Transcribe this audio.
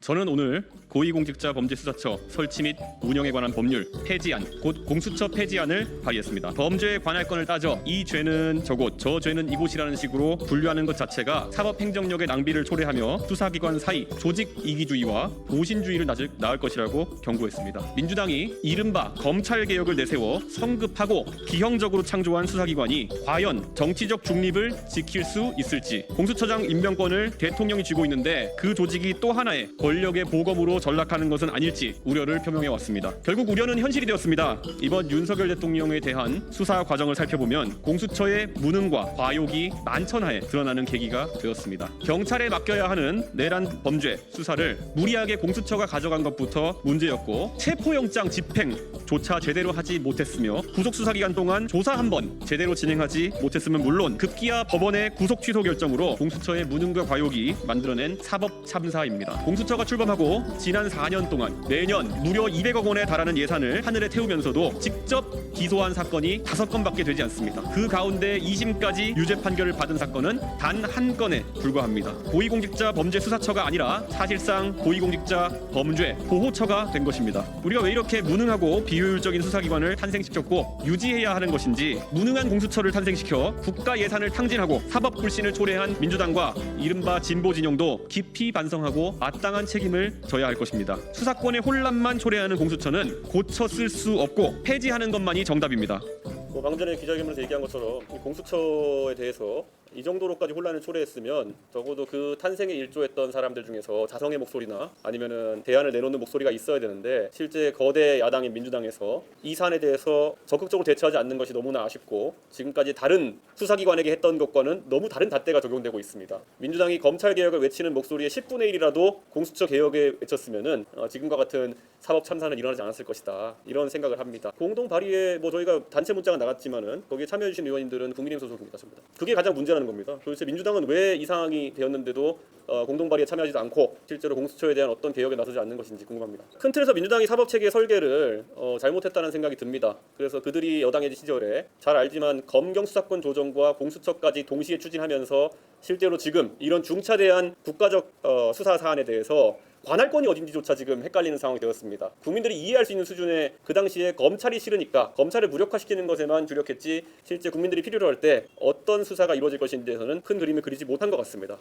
저는 오늘 고위공직자범죄수사처 설치 및 운영에 관한 법률 폐지안, 곧 공수처 폐지안을 발의했습니다. 범죄에 관할 건을 따져 이 죄는 저곳, 저 죄는 이곳이라는 식으로 분류하는 것 자체가 사법행정력의 낭비를 초래하며 수사기관 사이 조직 이기주의와 보신주의를 낳을 것이라고 경고했습니다. 민주당이 이른바 검찰개혁을 내세워 성급하고 기형적으로 창조한 수사기관이 과연 정치적 중립을 지킬 수 있을지, 공수처장 임명권을 대통령이 쥐고 있는데 그 조직이 또 하나의 권력의 보검으로 전락하는 것은 아닐지 우려를 표명해 왔습니다. 결국 우려는 현실이 되었습니다. 이번 윤석열 대통령에 대한 수사 과정을 살펴보면 공수처의 무능과 과욕이 만천하에 드러나는 계기가 되었습니다. 경찰에 맡겨야 하는 내란 범죄 수사를 무리하게 공수처가 가져간 것부터 문제였고, 체포영장 집행조차 제대로 하지 못했으며 구속 수사 기간 동안 조사 한 번 제대로 진행하지 못했으면 물론 급기야 법원의 구속 취소 결정으로 공수처의 무능과 과욕이 만들어낸 사법 참사입니다. 공수처가 출범하고 지난 4년 동안 매년 무려 200억 원에 달하는 예산을 하늘에 태우면서도 직접 기소한 사건이 5건밖에 되지 않습니다. 그 가운데 2심까지 유죄 판결을 받은 사건은 단 한 건에 불과합니다. 고위공직자 범죄 수사처가 아니라 사실상 고위공직자 범죄 보호처가 된 것입니다. 우리가 왜 이렇게 무능하고 비효율적인 수사기관을 탄생시켰고 유지해야 하는 것인지, 무능한 공수처를 탄생시켜 국가 예산을 탕진하고 사법 불신을 초래한 민주당과 이른바 진보 진영도 깊이 반성하고 마땅한 책임을 져야 할 것입니다. 수사권의 혼란만 초래하는 공수처는 고쳐 쓸 수 없고 폐지하는 것만이 정답입니다. 방금 전에 기자회견에서 얘기한 것처럼 이 공수처에 대해서 이 정도로까지 혼란을 초래했으면 적어도 그 탄생에 일조했던 사람들 중에서 자성의 목소리나 아니면은 대안을 내놓는 목소리가 있어야 되는데, 실제 거대 야당인 민주당에서 이 사안에 대해서 적극적으로 대처하지 않는 것이 너무나 아쉽고, 지금까지 다른 수사기관에게 했던 것과는 너무 다른 잣대가 적용되고 있습니다. 민주당이 검찰 개혁을 외치는 목소리의 10분의 1이라도 공수처 개혁에 외쳤으면은 지금과 같은 사법 참사는 일어나지 않았을 것이다, 이런 생각을 합니다. 공동 발의에 저희가 단체 문자가 나갔지만은 거기에 참여해 주신 의원님들은 국민의힘 소속입니다, 전부 다. 그게 가장 문제라는 겁니다. 도대체 민주당은 왜 이 상황이 되었는데도 공동 발의에 참여하지도 않고 실제로 공수처에 대한 어떤 개혁에 나서지 않는 것인지 궁금합니다. 큰 틀에서 민주당이 사법체계 설계를 잘못했다는 생각이 듭니다. 그래서 그들이 여당의 시절에 잘 알지만 검경 수사권 조정과 공수처까지 동시에 추진하면서 실제로 지금 이런 중차대한 국가적 수사 사안에 대해서 관할권이 어딘지조차 지금 헷갈리는 상황이 되었습니다. 국민들이 이해할 수 있는 수준의, 그 당시에 검찰이 싫으니까 검찰을 무력화시키는 것에만 주력했지 실제 국민들이 필요로 할 때 어떤 수사가 이루어질 것인지에 대해서는 큰 그림을 그리지 못한 것 같습니다.